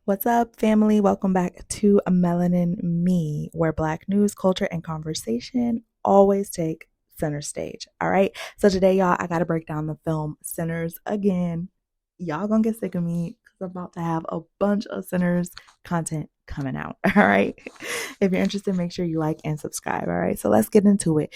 What's up, family? Welcome back to Melanin Me, where Black news, culture, and conversation always take center stage. All right. So today, y'all, I got to break down the film Sinners again. Y'all gonna get sick of me because I'm about to have a bunch of Sinners content coming out. All right. If you're interested, make sure you like and subscribe. All right. So let's get into it.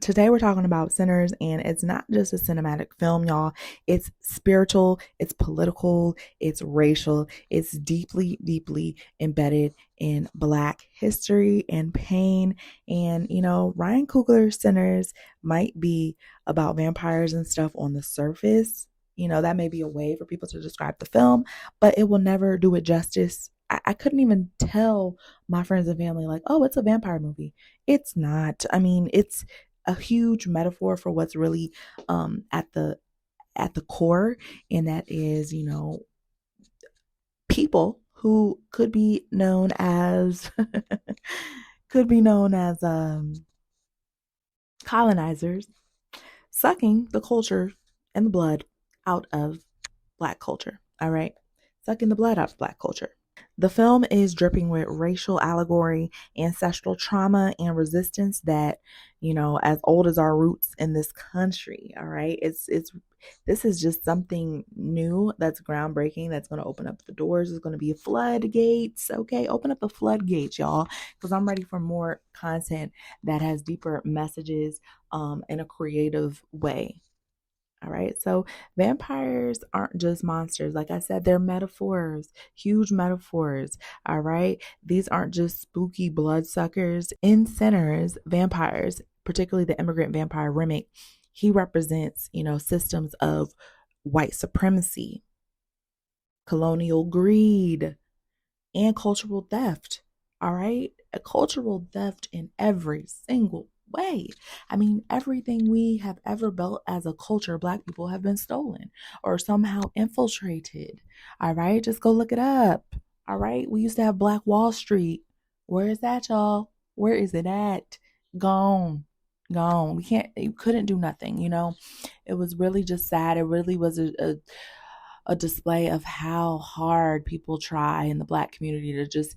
Today we're talking about Sinners, and it's not just a cinematic film, y'all. It's spiritual, it's political, it's racial, it's deeply, deeply embedded in Black history and pain. And, Ryan Coogler's Sinners might be about vampires and stuff on the surface. That may be a way for people to describe the film, but it will never do it justice. I couldn't even tell my friends and family, like, oh, it's a vampire movie. It's not. I mean, it's a huge metaphor for what's really at the core, and that is, people who could be known as colonizers sucking the culture and the blood out of Black culture. All right, sucking the blood out of Black culture. The film is dripping with racial allegory, ancestral trauma, and resistance that, as old as our roots in this country. All right. This is just something new that's groundbreaking, that's going to open up the doors. It's going to be floodgates. Okay. Open up the floodgates, y'all, because I'm ready for more content that has deeper messages in a creative way. All right. So vampires aren't just monsters. Like I said, they're metaphors, huge metaphors. All right. These aren't just spooky bloodsuckers. In Sinners, vampires, particularly the immigrant vampire Remick, he represents, systems of white supremacy, colonial greed, and cultural theft. All right. A cultural theft in every single way. I mean, everything we have ever built as a culture, Black people, have been stolen or somehow infiltrated. All right. Just go look it up. All right. We used to have Black Wall Street. Where is that, y'all? Where is it at? Gone. Gone. You couldn't do nothing, It was really just sad. It really was a display of how hard people try in the Black community to just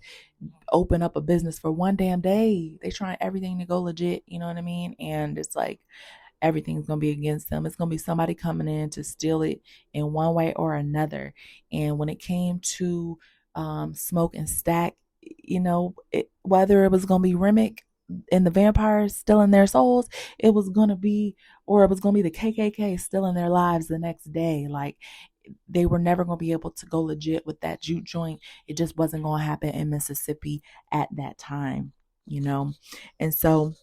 open up a business for one damn day. They trying everything to go legit, you know what I mean? And it's like everything's going to be against them. It's going to be somebody coming in to steal it in one way or another. And when it came to Smoke and Stack, whether it was going to be Remick and the vampires stealing their souls, it was going to be the KKK stealing their lives the next day. Like, they were never going to be able to go legit with that juke joint. It just wasn't going to happen in Mississippi at that time, And so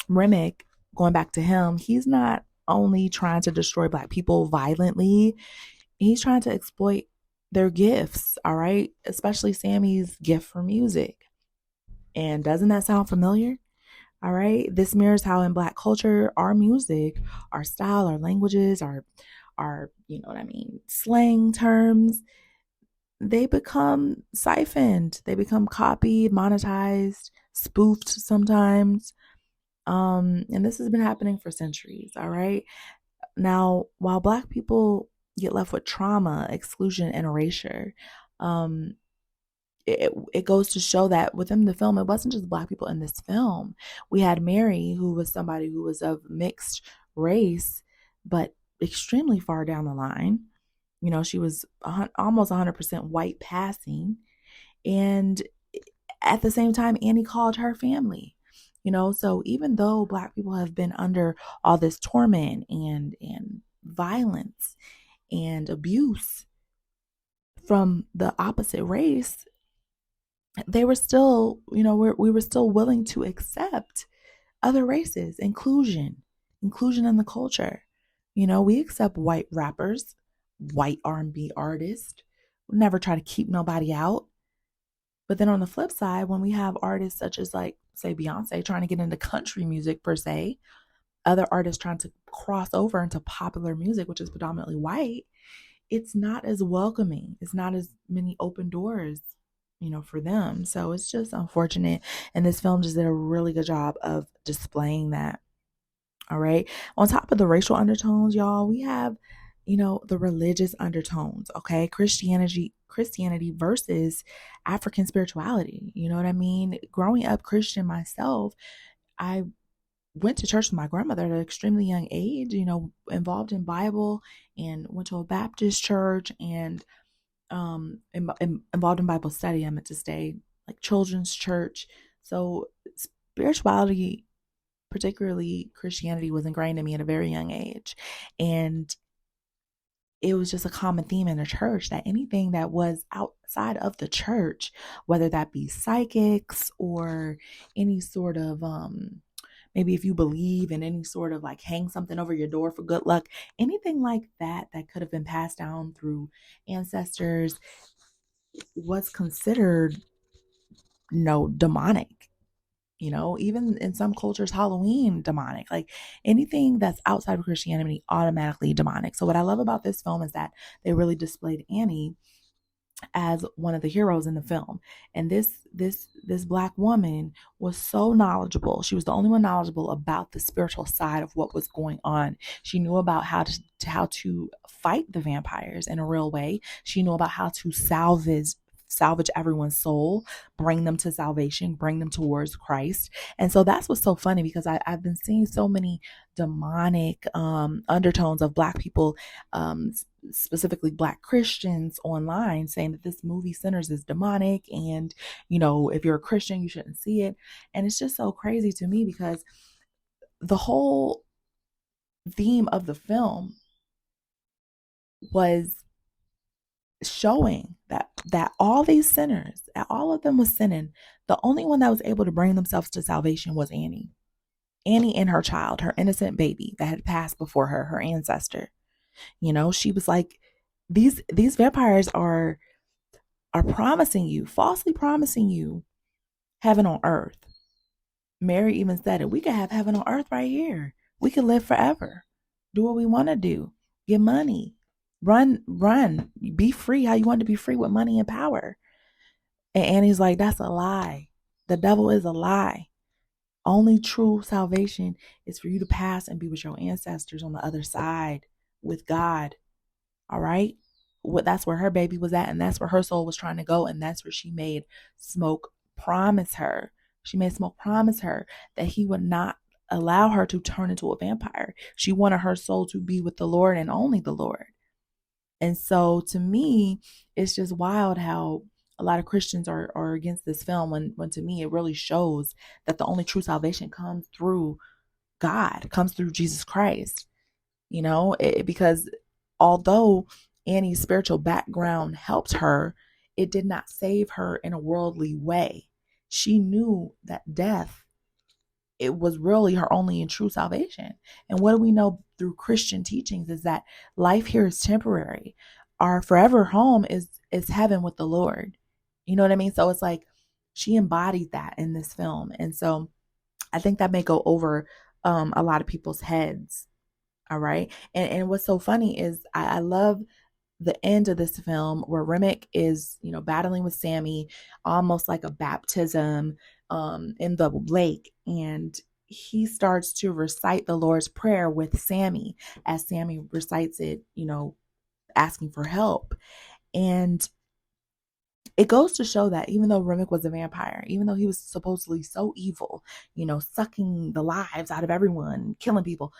Remick, going back to him, he's not only trying to destroy Black people violently, he's trying to exploit their gifts, all right? Especially Sammy's gift for music. And doesn't that sound familiar? All right. This mirrors how in Black culture, our music, our style, our languages, our slang terms, they become siphoned. They become copied, monetized, spoofed sometimes. And this has been happening for centuries. All right. Now, while Black people get left with trauma, exclusion, and erasure, it goes to show that within the film, it wasn't just Black people in this film. We had Mary, who was somebody who was of mixed race, but extremely far down the line. She was almost 100% white passing. And at the same time, Annie called her family. So even though Black people have been under all this torment and violence and abuse from the opposite race, they were still, we were still willing to accept other races, inclusion in the culture. We accept white rappers, white R&B artists. We never try to keep nobody out. But then on the flip side, when we have artists such as, like, say, Beyonce trying to get into country music per se, other artists trying to cross over into popular music, which is predominantly white, it's not as welcoming. It's not as many open doors, for them. So it's just unfortunate. And this film just did a really good job of displaying that. All right. On top of the racial undertones, y'all, we have, the religious undertones. Okay. Christianity Christianity versus African spirituality. You know what I mean? Growing up Christian myself, I went to church with my grandmother at an extremely young age, involved in Bible, and went to a Baptist church, and involved in Bible study. I meant to stay like children's church. So spirituality, particularly Christianity, was ingrained in me at a very young age. And it was just a common theme in the church that anything that was outside of the church, whether that be psychics or any sort of maybe if you believe in any sort of like hang something over your door for good luck, anything like that that could have been passed down through ancestors was considered demonic. Even in some cultures, Halloween demonic. Like anything that's outside of Christianity automatically demonic. So what I love about this film is that they really displayed Annie as one of the heroes in the film. And this Black woman was so knowledgeable. She was the only one knowledgeable about the spiritual side of what was going on. She knew about how to fight the vampires in a real way. She knew about how to salvage everyone's soul, bring them to salvation, bring them towards Christ. And so that's what's so funny, because I've been seeing so many demonic undertones of Black people, specifically Black Christians online, saying that this movie Sinners is demonic, and if you're a Christian you shouldn't see it. And it's just so crazy to me, because the whole theme of the film was showing that all these sinners, all of them was sinning. The only one that was able to bring themselves to salvation was Annie and her child, her innocent baby that had passed before her ancestor. She was like, these vampires are falsely promising you heaven on earth. Mary even said it. We could have heaven on earth right here. We could live forever, do what we want to do, get money, run, be free how you want to be free, with money and power. And Annie's like, that's a lie. The devil is a lie. Only true salvation is for you to pass and be with your ancestors on the other side with God. All right? That's where her baby was at, and that's where her soul was trying to go, and that's where she made Smoke promise her. She made Smoke promise her that he would not allow her to turn into a vampire. She wanted her soul to be with the Lord and only the Lord. And so to me, it's just wild how a lot of Christians are against this film, when to me it really shows that the only true salvation comes through God, comes through Jesus Christ. Because although Annie's spiritual background helped her, it did not save her in a worldly way. She knew that death, it was really her only and true salvation. And what do we know through Christian teachings is that life here is temporary. Our forever home is heaven with the Lord. You know what I mean? So it's like she embodied that in this film. And so I think that may go over a lot of people's heads. All right. And what's so funny is I love the end of this film where Remick is, battling with Sammy, almost like a baptism in the lake. And he starts to recite the Lord's Prayer with Sammy, as Sammy recites it, asking for help. And it goes to show that even though Remick was a vampire, even though he was supposedly so evil, sucking the lives out of everyone, killing people,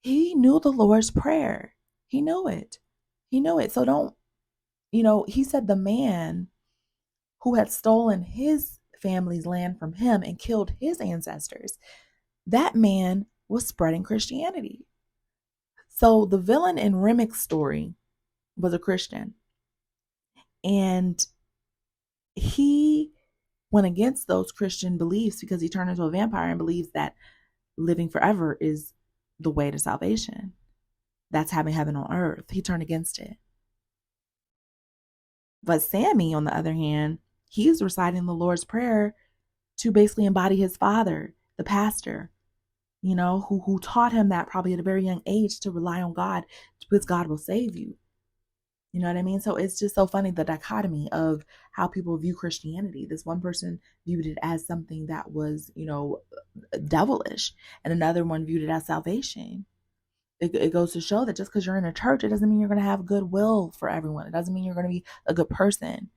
he knew the Lord's Prayer. He knew it. So he said the man who had stolen his family's land from him and killed his ancestors, that man was spreading Christianity. So the villain in Remick's story was a Christian. And he went against those Christian beliefs because he turned into a vampire and believes that living forever is the way to salvation. That's having heaven on earth. He turned against it. But Sammy, on the other hand, he's reciting the Lord's Prayer to basically embody his father, the pastor, who taught him that probably at a very young age to rely on God, because God will save you. You know what I mean? So it's just so funny, the dichotomy of how people view Christianity. This one person viewed it as something that was, devilish, and another one viewed it as salvation. it goes to show that just because you're in a church, it doesn't mean you're going to have goodwill for everyone. It doesn't mean you're going to be a good person.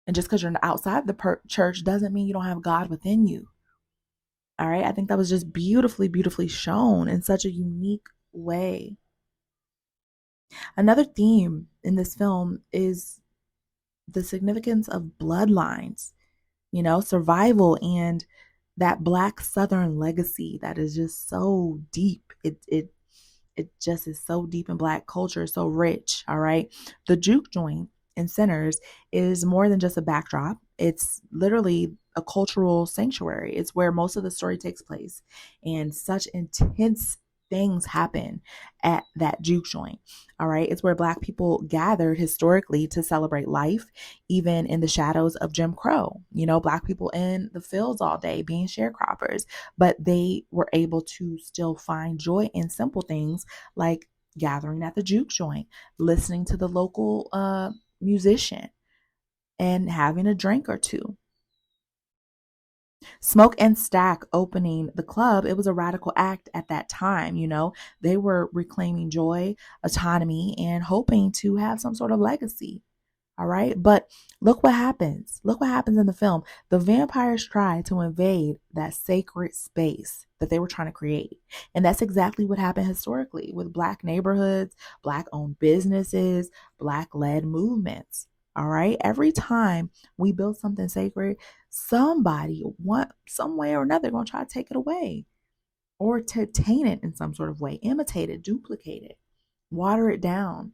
And just because you're outside the church doesn't mean you don't have God within you. All right. I think that was just beautifully, beautifully shown in such a unique way. Another theme in this film is the significance of bloodlines, survival, and that Black Southern legacy that is just so deep. It just is so deep in Black culture, so rich. All right. The juke joint in Sinners is more than just a backdrop. It's literally a cultural sanctuary. It's where most of the story takes place, and such intense things happen at that juke joint. All right. It's where Black people gathered historically to celebrate life, even in the shadows of Jim Crow. Black people in the fields all day being sharecroppers, but they were able to still find joy in simple things like gathering at the juke joint, listening to the local musician, and having a drink or two. Smoke and Stack opening the club, it was a radical act at that time. They were reclaiming joy, autonomy, and hoping to have some sort of legacy. All right. But look what happens. Look what happens in the film. The vampires try to invade that sacred space that they were trying to create. And that's exactly what happened historically with Black neighborhoods, Black owned businesses, Black led movements. All right. Every time we build something sacred, somebody, some way or another, going to try to take it away or to taint it in some sort of way, imitate it, duplicate it, water it down.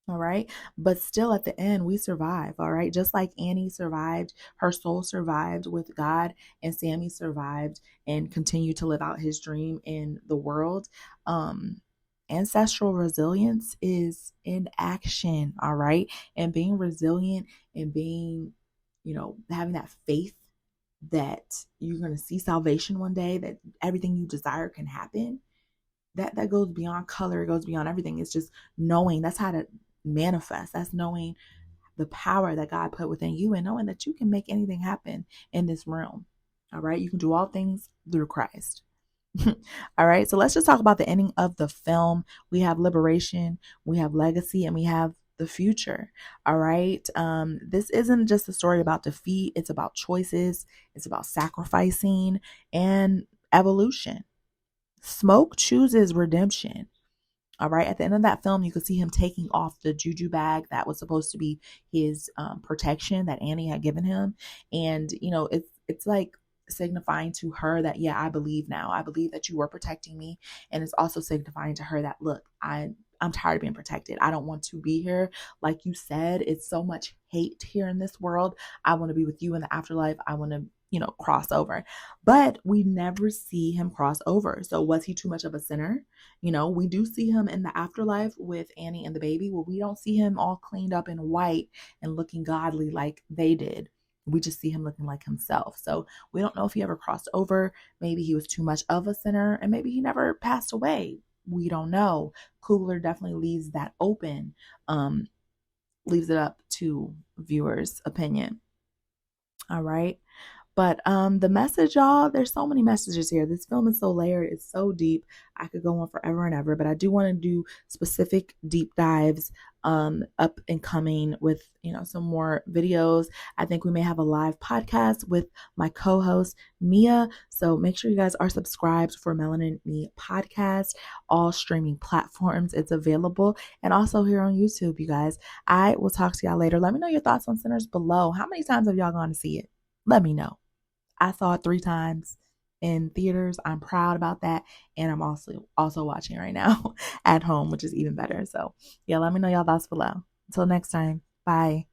All right. But still at the end, we survive. All right. Just like Annie survived, her soul survived with God, and Sammy survived and continued to live out his dream in the world. Ancestral resilience is in action. All right. And being resilient and being, having that faith that you're going to see salvation one day, that everything you desire can happen. That goes beyond color. It goes beyond everything. It's just knowing that's how to manifest. That's knowing the power that God put within you and knowing that you can make anything happen in this realm. All right. You can do all things through Christ. All right. So let's just talk about the ending of the film. We have liberation, we have legacy, and we have the future. All right. This isn't just a story about defeat. It's about choices. It's about sacrificing and evolution. Smoke chooses redemption. All right. At the end of that film, you could see him taking off the juju bag that was supposed to be his protection that Annie had given him. And, it's like signifying to her that, yeah, I believe now. I believe that you were protecting me. And it's also signifying to her that, look, I'm tired of being protected. I don't want to be here. Like you said, it's so much hate here in this world. I want to be with you in the afterlife. I want to cross over. But we never see him cross over. So was he too much of a sinner? We do see him in the afterlife with Annie and the baby. Well, we don't see him all cleaned up in white and looking godly like they did. We just see him looking like himself. So we don't know if he ever crossed over. Maybe he was too much of a sinner, and maybe he never passed away. We don't know. Coogler definitely leaves that open, leaves it up to viewers' opinion. All right. But the message, y'all, there's so many messages here. This film is so layered. It's so deep. I could go on forever and ever, but I do want to do specific deep dives up and coming with, some more videos. I think we may have a live podcast with my co-host, Mia. So make sure you guys are subscribed for Melanin Me Podcast. All streaming platforms, it's available. And also here on YouTube, you guys. I will talk to y'all later. Let me know your thoughts on Sinners below. How many times have y'all gone to see it? Let me know. I saw it 3 times in theaters. I'm proud about that. And I'm also watching right now at home, which is even better. So yeah, let me know y'all thoughts below. Until next time. Bye.